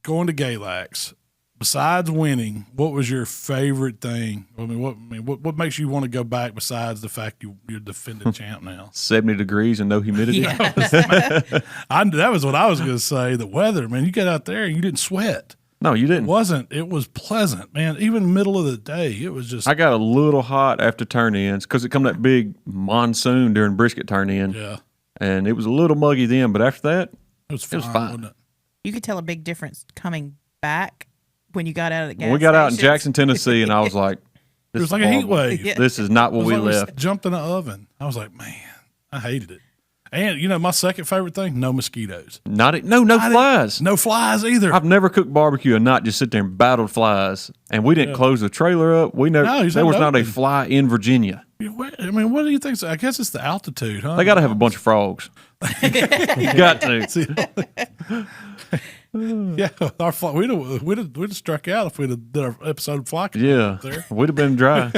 going to Galax, besides winning, what was your favorite thing? What makes you want to go back besides the fact you're defending champ now? 70 degrees and no humidity. Yeah. That was what I was going to say. The weather, man, you got out there and you didn't sweat. No, you didn't. It was pleasant, man. Even middle of the day, it was just. I got a little hot after turn-ins because it come that big monsoon during brisket turn-in. Yeah. And it was a little muggy then, but after that, it was fine. Wasn't it? You could tell a big difference coming back when you got out of the gas we got out in stations. Jackson, Tennessee, and I was like, it was like a heat wave. Yeah. This is not what we left. Jumped in the oven. I was like, man, I hated it. And my second favorite thing, no mosquitoes. No flies. No flies either. I've never cooked barbecue and not just sit there and battled flies. And we didn't close the trailer up. There was not a fly in Virginia. What do you think? I guess it's the altitude, huh? They got to have a bunch of frogs. You got to. Yeah, our fly, we'd have struck out if we'd have did our episode of fly. Yeah, we'd have been dry.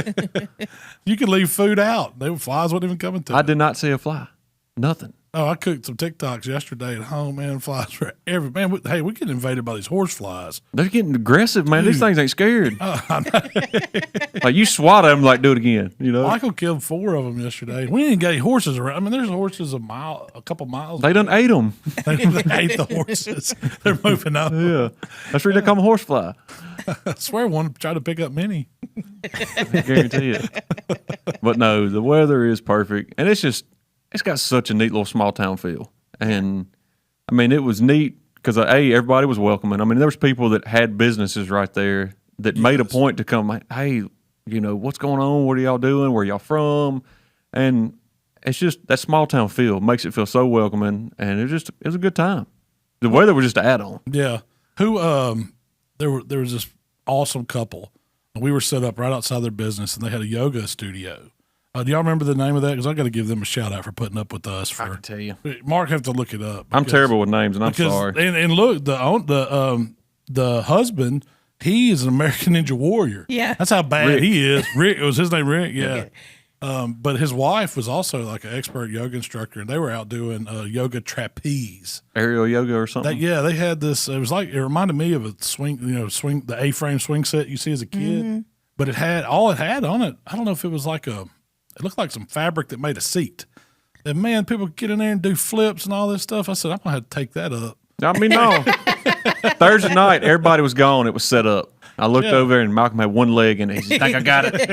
You could leave food out; flies wouldn't even come into it. I did not see a fly. Nothing. Oh, I cooked some TikToks yesterday at home, man. Flies were every man. We get invaded by these horse flies. They're getting aggressive, man. Dude. These things ain't scared. Like you swat them, like do it again. Michael killed 4 of them yesterday. We didn't get any horses around. I mean, there's horses a couple miles. They done ate them. They ate the horses. They're moving up. Yeah, that's where they come a horsefly. I swear one tried to pick up Minnie. I guarantee it. But no, the weather is perfect, and it's got such a neat little small town feel. And I mean, it was neat because everybody was welcoming. I mean, there was people that had businesses right there that made a point to come. Hey, what's going on? What are y'all doing? Where y'all from? And it's just that small town feel makes it feel so welcoming, and it was a good time. The weather was just an add-on. Yeah. There was this awesome couple, and we were set up right outside their business, and they had a yoga studio. Do y'all remember the name of that? Because I got to give them a shout out for putting up with us. I can tell you, Mark have to look it up. I'm terrible with names, and I'm sorry. And look, the husband, he is an American Ninja Warrior. Yeah, that's how bad he is. Rick, was his name Rick? Yeah. But his wife was also like an expert yoga instructor, and they were out doing yoga trapeze, aerial yoga or something. They had this. It reminded me of a swing, the A-frame swing set you see as a kid. Mm-hmm. But it had on it. I don't know if it was it looked like some fabric that made a seat. And man, people get in there and do flips and all this stuff. I said, I'm gonna have to take that up. I mean, no. Thursday night, everybody was gone. It was set up. I looked over there, and Malcolm had one leg, and he's like, I got it.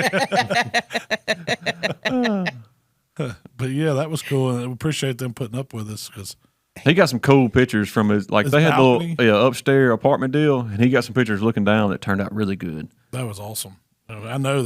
But yeah, that was cool, and I appreciate them putting up with us because he got some cool pictures from his they had a little upstairs apartment deal, and he got some pictures looking down that turned out really good. That was awesome. I know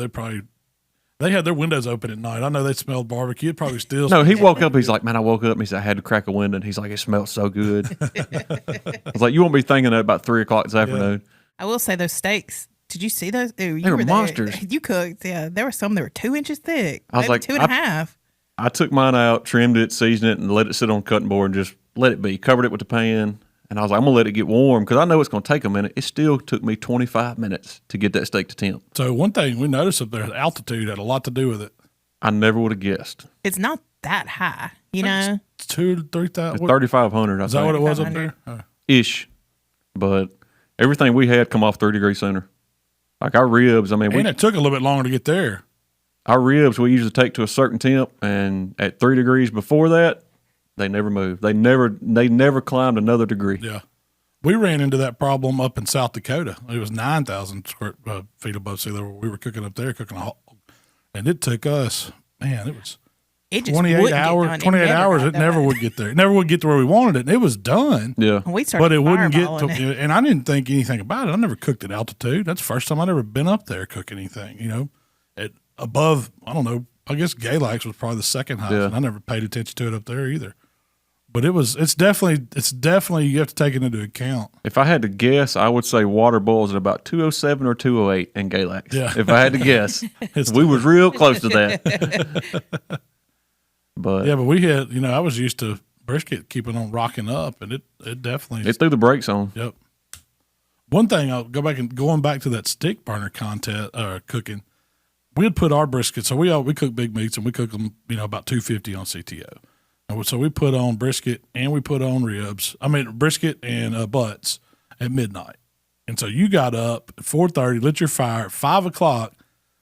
they had their windows open at night. I know they smelled barbecue. It probably still. No, he woke up. He's like, man, I woke up and he said I had to crack a window. And he's like, it smelled so good. I was like, you won't be thinking that about 3:00 this afternoon. I will say those steaks. Did you see those? They were monsters. You cooked. Yeah, there were some that were 2 inches thick. I was like 2.5. I took mine out, trimmed it, seasoned it, and let it sit on the cutting board and just let it be. Covered it with the pan. And I was like, I'm going to let it get warm because I know it's going to take a minute. It still took me 25 minutes to get that steak to temp. So one thing we noticed up there, altitude had a lot to do with it. I never would have guessed. It's not that high, know? It's 2,000 to 3,000. 3,500, I think. Is that what it was up there? Ish. But everything we had come off 3 degrees sooner. Like our ribs, and it took a little bit longer to get there. Our ribs we usually take to a certain temp, and at 3 degrees before that, they never moved. They never climbed another degree. Yeah. We ran into that problem up in South Dakota. It was 9,000 feet above sea level. We were cooking up there, cooking a hog. And it took us, man, it was 28 hours. 28 hours, it never would get there. It never would get to where we wanted it. And it was done. Yeah. But it wouldn't get to, and I didn't think anything about it. I never cooked at altitude. That's the first time I'd ever been up there cooking anything, at above, I don't know, I guess Galax was probably the second highest. Yeah. And I never paid attention to it up there either. But it's definitely you have to take it into account. If I had to guess, I would say water boils at about 207 or 208 in Galax. Yeah. If I had to guess, we was real close to that. But we had, I was used to brisket keeping on rocking up, and it definitely threw the brakes on. Yep. One thing I'll going back to that stick burner contest cooking. We'd put our brisket, so we cook big meats and we cook them, about 250 on CTO. And so we put on brisket and we put on ribs. I mean, brisket and butts. at midnight. And so you got up at 4:30, lit your fire at 5 o'clock,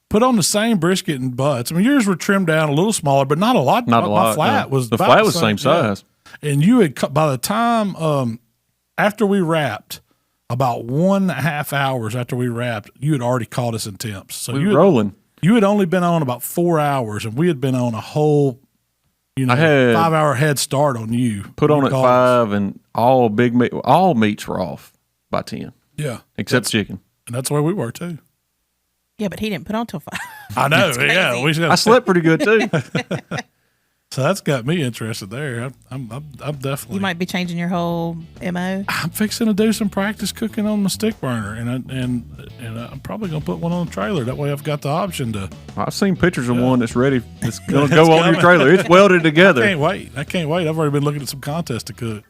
put on the same brisket and butts. I mean, yours were trimmed down a little smaller, but not a lot. Not a lot. My flat was the about flat was the same size. Yeah. And you had by the time after we wrapped, about 1.5 hours after we wrapped, you had already caught us in temps. So we were rolling. You had only been on about 4 hours, and we had been on a whole, 5-hour head start on you. Put on at 5, and all meats were off by 10. Yeah, except chicken, and that's where we were too. Yeah, but he didn't put on till 5. I know. Yeah, I slept pretty good too. So that's got me interested there. I'm definitely. You might be changing your whole MO. I'm fixing to do some practice cooking on my stick burner, and I'm probably gonna put one on the trailer. That way, I've got the option to. I've seen pictures of one that's ready. It's gonna go on your trailer. It's welded together. I can't wait. I've already been looking at some contests to cook.